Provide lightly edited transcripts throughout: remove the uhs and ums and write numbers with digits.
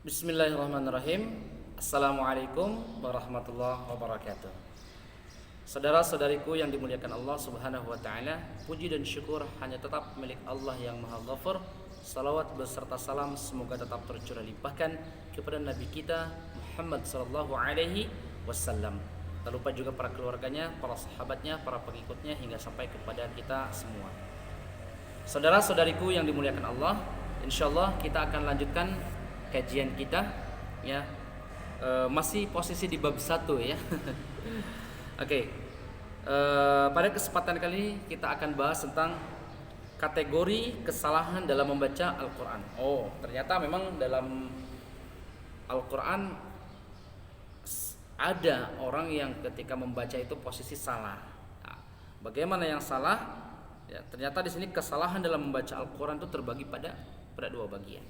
Bismillahirrahmanirrahim. Assalamualaikum warahmatullahi wabarakatuh. Saudara-saudariku yang dimuliakan Allah Subhanahu wa taala, puji dan syukur hanya tetap milik Allah yang Maha Ghafur. Salawat beserta salam semoga tetap tercurah limpahkan kepada Nabi kita Muhammad sallallahu alaihi wasallam. Tak lupa juga para keluarganya, para sahabatnya, para pengikutnya hingga sampai kepada kita semua. Saudara-saudariku yang dimuliakan Allah, insyaallah kita akan lanjutkan kajian kita ya. Masih posisi di bab 1 ya. Oke. Pada kesempatan kali ini kita akan bahas tentang kategori kesalahan dalam membaca Al-Qur'an. Oh, ternyata memang dalam Al-Qur'an ada orang yang ketika membaca itu posisi salah. Nah, bagaimana yang salah? Ya, ternyata di sini kesalahan dalam membaca Al-Qur'an itu terbagi pada dua bagian.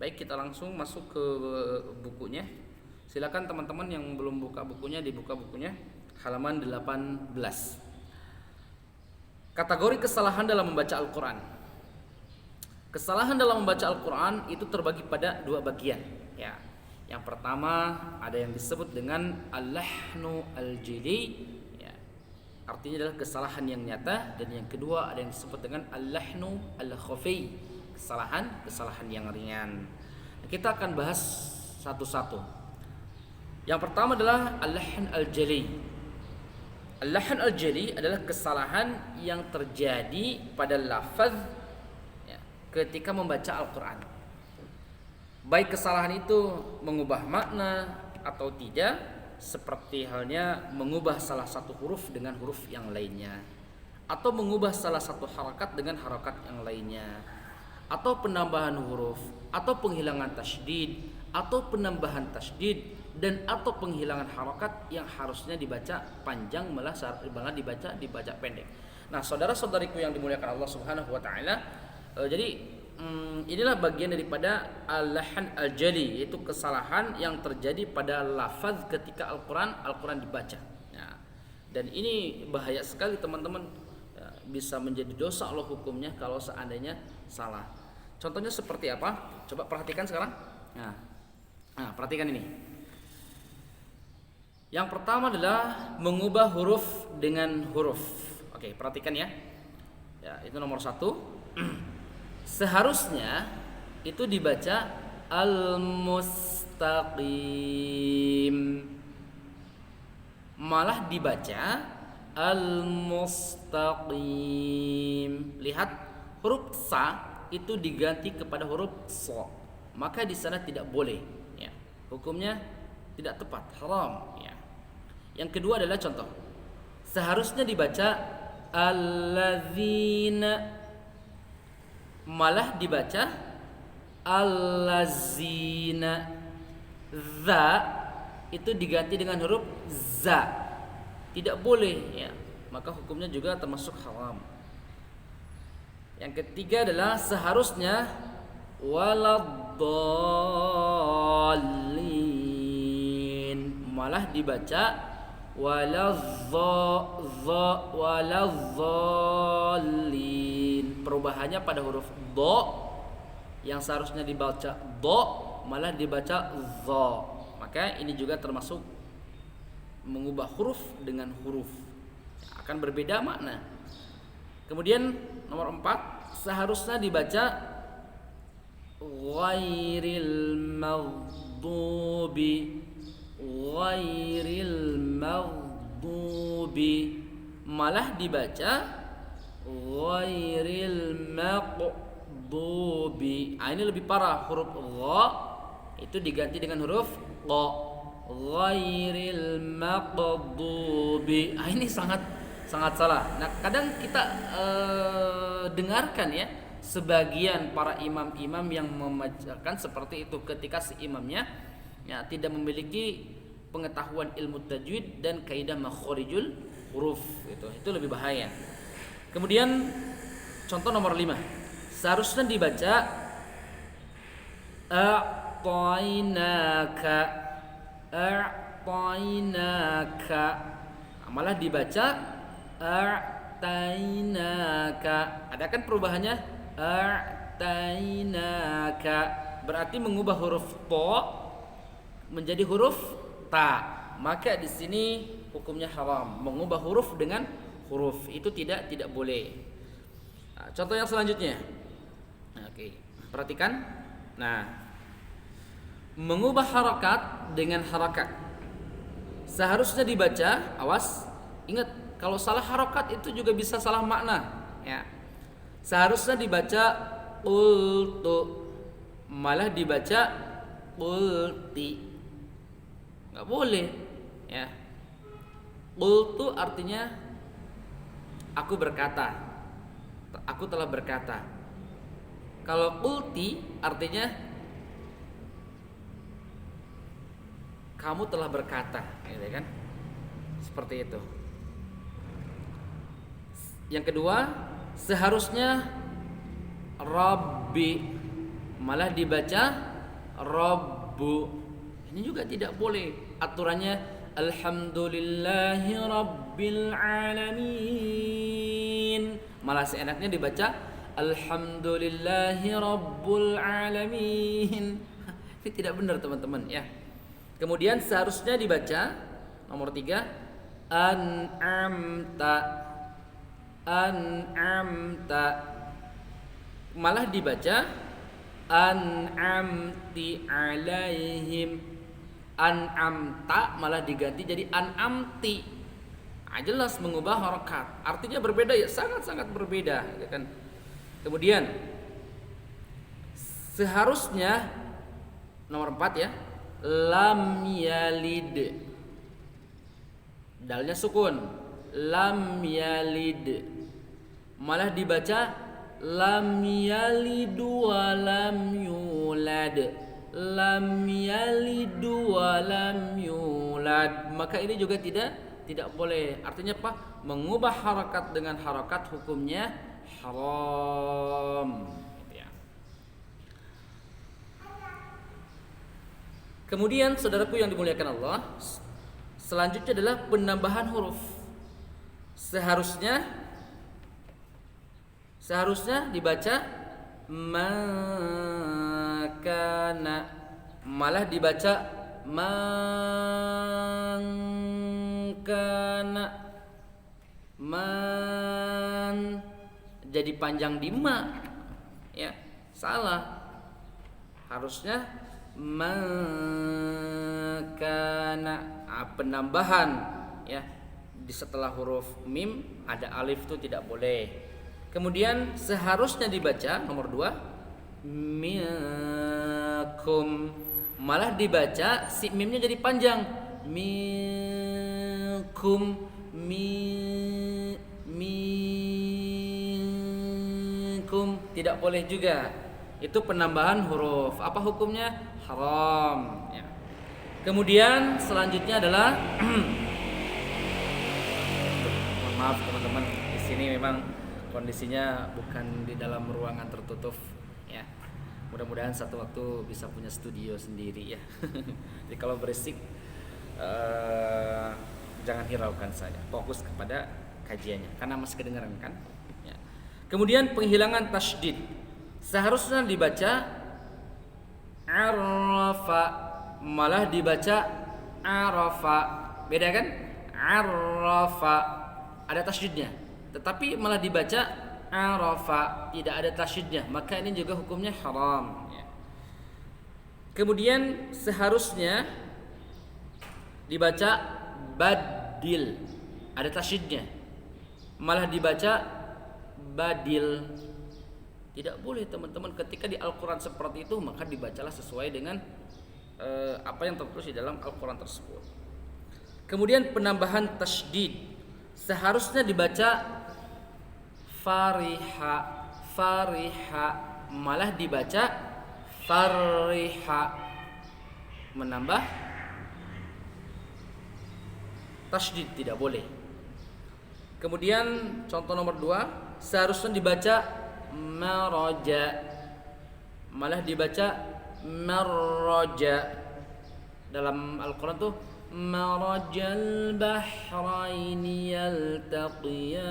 Baik, kita langsung masuk ke bukunya. Silakan teman-teman yang belum buka bukunya, dibuka bukunya halaman 18. Kategori kesalahan dalam membaca Al-Qur'an. Kesalahan dalam membaca Al-Qur'an itu terbagi pada dua bagian, ya. Yang pertama ada yang disebut dengan al-lahnu al-jili, ya. Artinya adalah kesalahan yang nyata, dan yang kedua ada yang disebut dengan al-lahnu al-khafi, kesalahan yang ringan. Kita akan bahas satu-satu. Yang pertama adalah al-lahn al-jali. Al-lahn al-jali adalah kesalahan yang terjadi pada lafaz ya, ketika membaca Al-Quran. Baik kesalahan itu mengubah makna atau tidak, seperti halnya mengubah salah satu huruf dengan huruf yang lainnya, atau mengubah salah satu harakat dengan harakat yang lainnya, atau penambahan huruf, atau penghilangan tasydid, atau penambahan tasydid, dan atau penghilangan harakat yang harusnya dibaca panjang malah dibaca pendek. Nah, saudara-saudariku yang dimuliakan Allah Subhanahu wa taala, jadi inilah bagian daripada al-lahn al-jali, yaitu kesalahan yang terjadi pada lafaz ketika Al-Qur'an dibaca. Nah, dan ini bahaya sekali teman-teman, bisa menjadi dosa Allah hukumnya kalau seandainya salah. Contohnya seperti apa? Coba perhatikan sekarang. Nah, perhatikan ini. Yang pertama adalah mengubah huruf dengan huruf. Oke, perhatikan ya. Ya, itu nomor 1. Seharusnya itu dibaca al-mustaqim, malah dibaca al-mustaqim. Lihat, huruf sa itu diganti kepada huruf so, maka di sana tidak boleh, ya. Hukumnya tidak tepat, haram, ya. Yang kedua adalah contoh, seharusnya dibaca allazina, malah dibaca allazina. Za itu diganti dengan huruf za, tidak boleh, ya. Maka hukumnya juga termasuk haram. Yang ketiga adalah seharusnya waladdallin, malah dibaca waladzallin. Perubahannya pada huruf do, yang seharusnya dibaca do malah dibaca za. Maka ini juga termasuk mengubah huruf dengan huruf, akan berbeda makna. Kemudian nomor 4, seharusnya dibaca ghairil maghdubi, malah dibaca ghairil maqdubi. Ini lebih parah, huruf gha itu diganti dengan huruf qa, ghairil maqdubi. Ini sangat salah. Nah, kadang kita dengarkan ya sebagian para imam-imam yang membacakan seperti itu ketika si imamnya ya tidak memiliki pengetahuan ilmu tajwid dan kaidah makharijul huruf. Itu lebih bahaya. Kemudian contoh nomor 5, seharusnya dibaca a'tainaka, malah dibaca a'tainaka. Ada kan perubahannya? A'tainaka. berarti mengubah huruf to menjadi huruf ta. Maka di sini hukumnya haram. Mengubah huruf dengan huruf itu tidak boleh. Nah, contoh yang selanjutnya. Oke, perhatikan. Nah, mengubah harakat dengan harakat. Seharusnya dibaca, awas, ingat kalau salah harakat itu juga bisa salah makna, ya. Seharusnya dibaca qultu, malah dibaca qulti. Enggak boleh, ya. Qultu artinya aku berkata. Aku telah berkata. Kalau qulti artinya kamu telah berkata, gitu kan? Seperti itu. Yang kedua, seharusnya Rabbi, malah dibaca Rabbu. Ini juga tidak boleh. Aturannya Alhamdulillahi Rabbil Alamin, malah seenaknya dibaca Alhamdulillahi Rabbul Alamin. Ini tidak benar teman-teman, ya. Kemudian seharusnya dibaca nomor 3 an'amta, malah dibaca an'amti alaihim. An'amta malah diganti jadi an'amti. Jelas mengubah harakat. Artinya berbeda, ya, sangat-sangat berbeda, ya kan? Kemudian seharusnya nomor 4, ya, lam yalid, dalnya sukun, lam yalid, malah dibaca lam yalidu wa lam yulad, lam yalidu wa lam yulad. Maka ini juga tidak boleh. Artinya apa? Mengubah harakat dengan harakat hukumnya haram. Kemudian saudaraku yang dimuliakan Allah, selanjutnya adalah penambahan huruf. Seharusnya dibaca makana, malah dibaca mangkana. Man jadi panjang di ma, ya, salah. Harusnya makana, penambahan, ya, di setelah huruf mim ada alif itu tidak boleh. Kemudian seharusnya dibaca nomor 2 minkum, malah dibaca si mimnya jadi panjang, minkum, minkum, tidak boleh juga. Itu penambahan huruf. Apa hukumnya? Haram, ya. Kemudian selanjutnya adalah maaf teman-teman, di sini memang kondisinya bukan di dalam ruangan tertutup, ya. Mudah-mudahan satu waktu bisa punya studio sendiri, ya. Jadi kalau berisik jangan hiraukan saya, fokus kepada kajiannya karena masih kedengaran kan, ya. Kemudian penghilangan tasydid. Seharusnya dibaca arafa, malah dibaca arafa. Beda kan? Arafa ada tasydidnya, tetapi malah dibaca arafa, tidak ada tasydidnya. Maka ini juga hukumnya haram, ya. Kemudian seharusnya dibaca badil, ada tasydidnya, malah dibaca badil. Tidak boleh teman-teman. Ketika di Al-Quran seperti itu, maka dibacalah sesuai dengan apa yang tertulis di dalam Al-Quran tersebut. Kemudian penambahan tasydid. Seharusnya dibaca fariha, malah dibaca fariha, menambah tasydid, tidak boleh. Kemudian contoh nomor 2, seharusnya dibaca maraja, malah dibaca marraja. Dalam Al-Quran tuh marajal bahraini yaltaqiyan,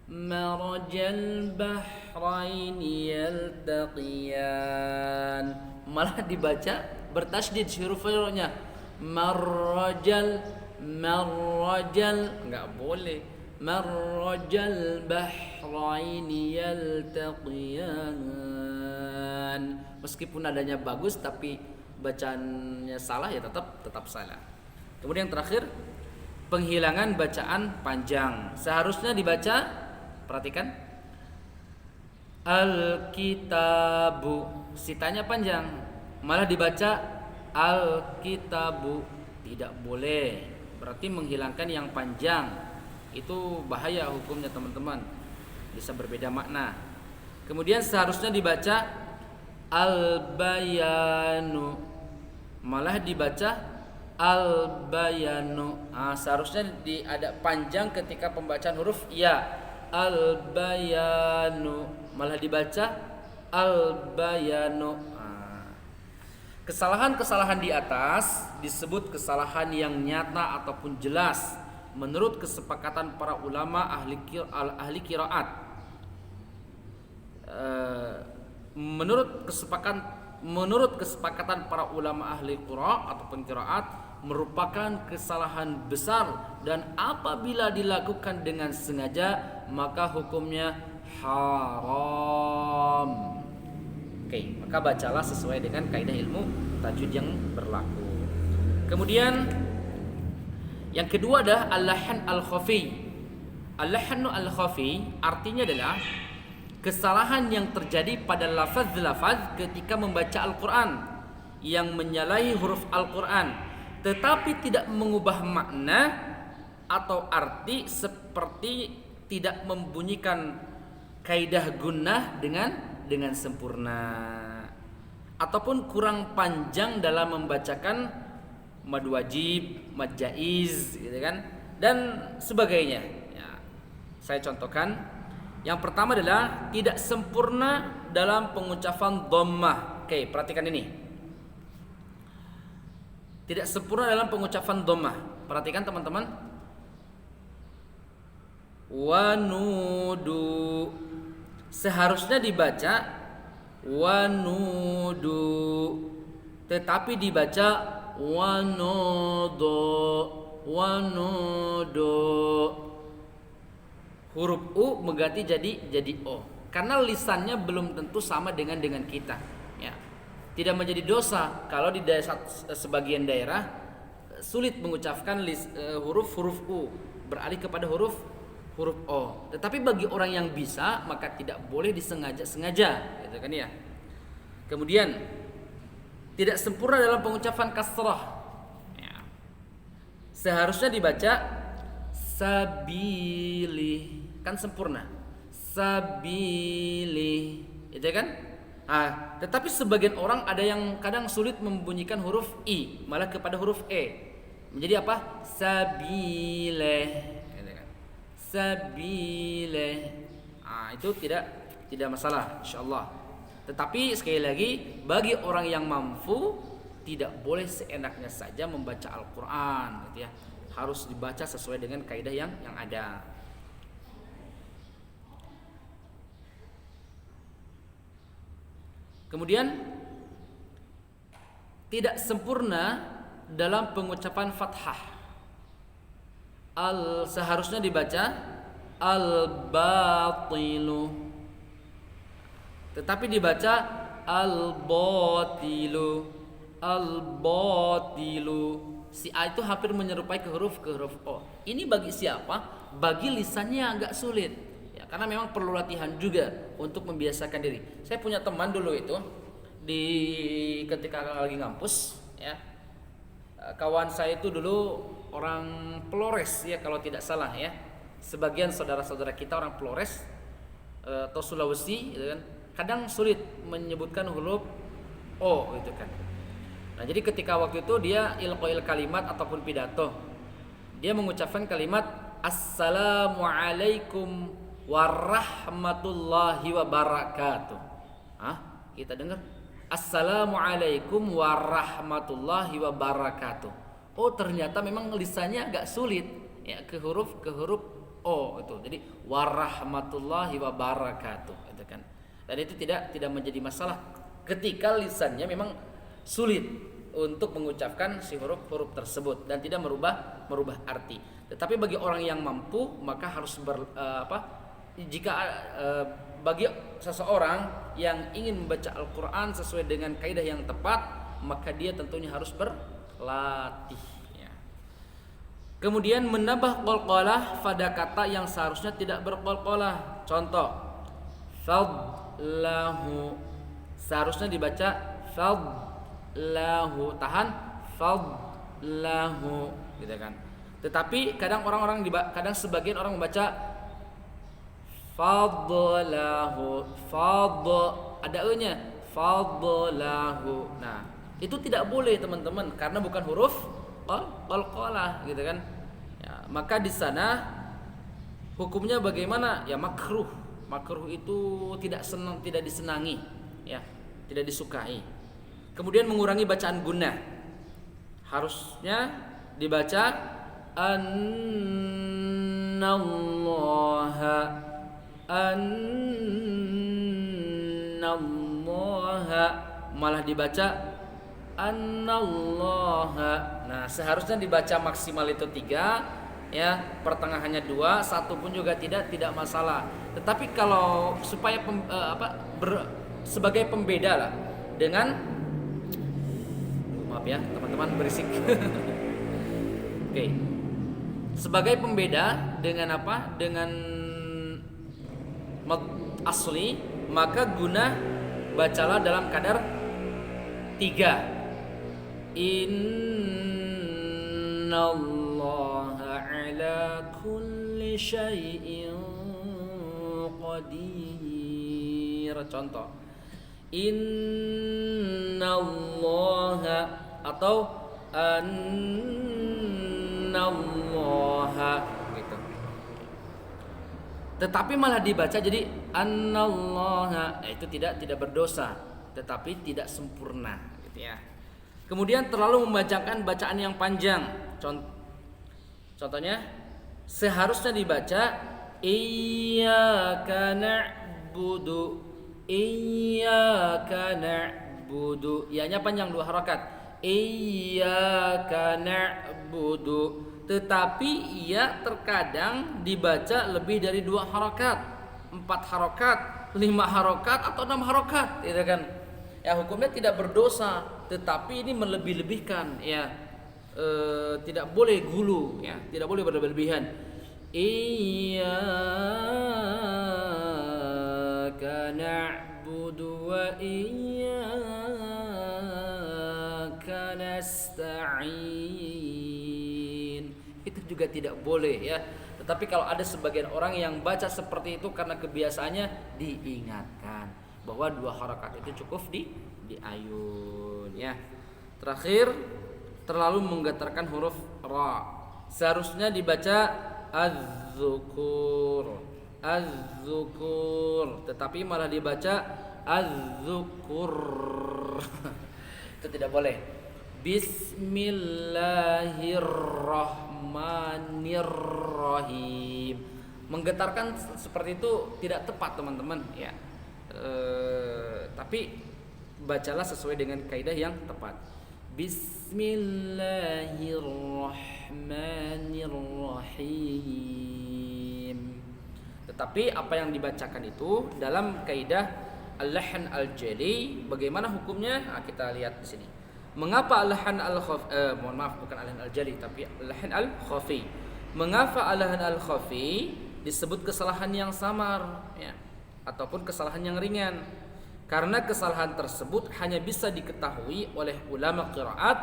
marajal bahraini bahraini yaltaqiyan. Malah dibaca bertasydid huruf-hurufnya. Marrajal, enggak boleh. Marrajal bahraini yaltaqiyan. Meskipun nadanya bagus tapi bacaannya salah ya tetap salah. Kemudian yang terakhir, penghilangan bacaan panjang. Seharusnya dibaca, perhatikan, al-kitabu, sitanya panjang, malah dibaca al-kitabu. Tidak boleh. Berarti menghilangkan yang panjang. Itu bahaya hukumnya teman-teman. Bisa berbeda makna. Kemudian seharusnya dibaca al-bayanu, malah dibaca al-bayanu. Seharusnya ada panjang ketika pembacaan huruf ya, al-bayanu, malah dibaca al-bayanu. Kesalahan-kesalahan di atas disebut kesalahan yang nyata ataupun jelas menurut kesepakatan para ulama ahli qiraat. Menurut kesepakatan para ulama ahli qiraat ataupun qiraat merupakan kesalahan besar, dan apabila dilakukan dengan sengaja maka hukumnya haram. Oke, maka bacalah sesuai dengan kaidah ilmu tajwid yang berlaku. Kemudian yang kedua adalah al-lahn al-khafi. Al-lahn al-khafi artinya adalah kesalahan yang terjadi pada lafaz-lafaz ketika membaca Al-Quran yang menyalahi huruf Al-Quran tetapi tidak mengubah makna atau arti, seperti tidak membunyikan kaidah gunnah dengan sempurna, ataupun kurang panjang dalam membacakan mad wajib, mad jaiz, gitu kan, dan sebagainya. Ya, saya contohkan. Yang pertama adalah tidak sempurna dalam pengucapan dhammah. Oke, perhatikan ini. Tidak sempurna dalam pengucapan dhammah. Perhatikan teman-teman. Wanudu. Seharusnya dibaca wanudu, tetapi dibaca wanodo. Huruf U mengganti jadi O, karena lisannya belum tentu sama dengan kita. Ya. Tidak menjadi dosa kalau di sebagian daerah sulit mengucapkan huruf U, beralih kepada huruf O. Tetapi bagi orang yang bisa maka tidak boleh disengaja, gitu kan ya. Kemudian tidak sempurna dalam pengucapan kasrah. Ya. Seharusnya dibaca sabili, kan sempurna. Sabili, itu kan? Tetapi sebagian orang ada yang kadang sulit membunyikan huruf I, malah kepada huruf E. Menjadi apa? Sabile. Sabile. Itu tidak masalah insyaallah. Tetapi sekali lagi, bagi orang yang mampu tidak boleh seenaknya saja membaca Al-Qur'an, gitu ya. Harus dibaca sesuai dengan kaidah yang ada. Kemudian tidak sempurna dalam pengucapan fathah. Seharusnya dibaca al-batilu, tetapi dibaca al-batilu. Si A itu hampir menyerupai ke huruf O. Ini bagi siapa? Bagi lisannya yang agak sulit. Ya, karena memang perlu latihan juga untuk membiasakan diri. Saya punya teman dulu itu ketika lagi ngampus, ya. Kawan saya itu dulu orang Flores ya kalau tidak salah ya. Sebagian saudara-saudara kita orang Flores atau Sulawesi gitu kan, kadang sulit menyebutkan huruf O gitu kan. Nah, jadi ketika waktu itu dia ilqail kalimat ataupun pidato, dia mengucapkan kalimat assalamualaikum warahmatullahi wabarakatuh. Kita dengar assalamualaikum warahmatullahi wabarakatuh. Oh, ternyata memang lisannya agak sulit ya ke huruf O itu. Jadi warahmatullahi wabarakatuh gitu kan. Dan itu tidak menjadi masalah ketika lisannya memang sulit untuk mengucapkan si huruf-huruf tersebut dan tidak merubah arti. Tetapi bagi orang yang mampu maka harus jika bagi seseorang yang ingin membaca Al-Qur'an sesuai dengan kaidah yang tepat, maka dia tentunya harus berlatih ya. Kemudian menambah qalqalah pada kata yang seharusnya tidak berqalqalah. Contoh, fadlahu seharusnya dibaca fadlahu, tahan fadlahu gitu kan. Tetapi kadang sebagian orang membaca fadlahu, ada e-nya, fadlahu. Nah, itu tidak boleh teman-teman karena bukan huruf qalqalah gitu kan. Ya, maka di sana hukumnya bagaimana? Ya makruh. Makruh itu tidak disenangi, ya, tidak disukai. Kemudian mengurangi bacaan gunnah. Harusnya dibaca annallaha, malah dibaca annallaha. Nah, seharusnya dibaca maksimal itu 3 ya, pertengahannya 2, 1 pun juga tidak masalah. Tetapi kalau supaya sebagai pembeda lah dengan, maaf ya teman-teman berisik. Oke. Sebagai pembeda dengan apa? Dengan mad asli, maka guna bacalah dalam kadar 3. Innallaha ala kulli syai'in qadir. Contoh, innallaha atau annallaha gitu. Tetapi malah dibaca jadi annallaha, itu tidak berdosa, tetapi tidak sempurna gitu ya. Kemudian terlalu membacakan bacaan yang panjang. Contohnya seharusnya dibaca iyyaka na'budu, iyyaka na'budu. Ianya panjang 2 harakat. Iyyaka na'budu. Tetapi ia terkadang dibaca lebih dari 2 harakat, 4 harakat, 5 harakat atau 6 harakat, gitu kan? Ya hukumnya tidak berdosa, tetapi ini melebih-lebihkan, ya. Tidak boleh gulu, ya, tidak boleh berlebihan. Iyyaka na'budu wa iyyaka nasta'in. Itu juga tidak boleh ya. Tetapi kalau ada sebagian orang yang baca seperti itu karena kebiasaannya, diingatkan bahwa 2 harakat itu cukup di ayun ya. Terakhir, terlalu menggetarkan huruf ra. Seharusnya dibaca az-zukur, az-zukur, tetapi malah dibaca az-zukur. Itu tidak boleh. Bismillahirrahmanirrahim. Menggetarkan seperti itu tidak tepat teman-teman ya. Tapi bacalah sesuai dengan kaidah yang tepat. Bismillahirrahmanirrahim. Tetapi apa yang dibacakan itu dalam kaidah al-lahn al-jali, bagaimana hukumnya? Nah, kita lihat di sini. Mengapa al-lahn al-khafi, bukan al-lahn al-jali tapi al-lahn al-khafi. Mengapa al-lahn al-khafi disebut kesalahan yang samar ya, ataupun kesalahan yang ringan? Karena kesalahan tersebut hanya bisa diketahui oleh ulama qiraat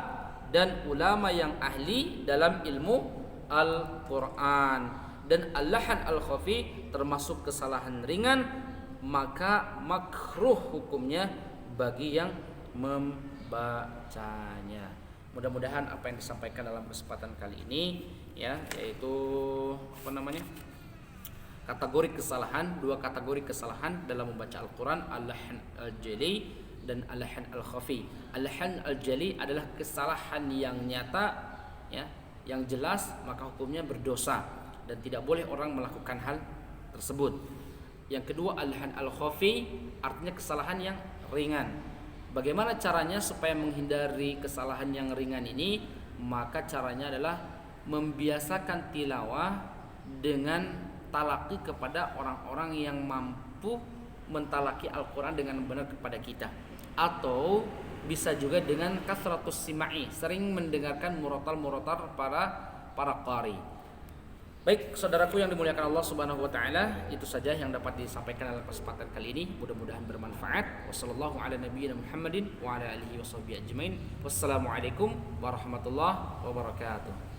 dan ulama yang ahli dalam ilmu Al-Quran. Dan al-lahn al-khafi termasuk kesalahan ringan, maka makruh hukumnya bagi yang membacanya. Mudah-mudahan apa yang disampaikan dalam kesempatan kali ini ya, yaitu kategori kesalahan, 2 kategori kesalahan dalam membaca Al-Quran, al-lahn al-jali dan al-lahn al-khafi. Al-lahn al-jali adalah kesalahan yang nyata ya, yang jelas, maka hukumnya berdosa. dan tidak boleh orang melakukan hal tersebut. Yang kedua al-lahan al-khafi, artinya kesalahan yang ringan. Bagaimana caranya supaya menghindari kesalahan yang ringan ini? Maka caranya adalah membiasakan tilawah dengan talaki kepada orang-orang yang mampu mentalaki Al-Quran dengan benar kepada kita, atau bisa juga dengan kasratus sima'i, sering mendengarkan murotal para qari. Baik, saudaraku yang dimuliakan Allah Subhanahu wa taala, itu saja yang dapat disampaikan dalam kesempatan kali ini. Mudah-mudahan bermanfaat. Wassallallahu ala nabiyyina Muhammadin wa ala alihi washabbihi ajmain. Wassalamualaikum warahmatullahi wabarakatuh.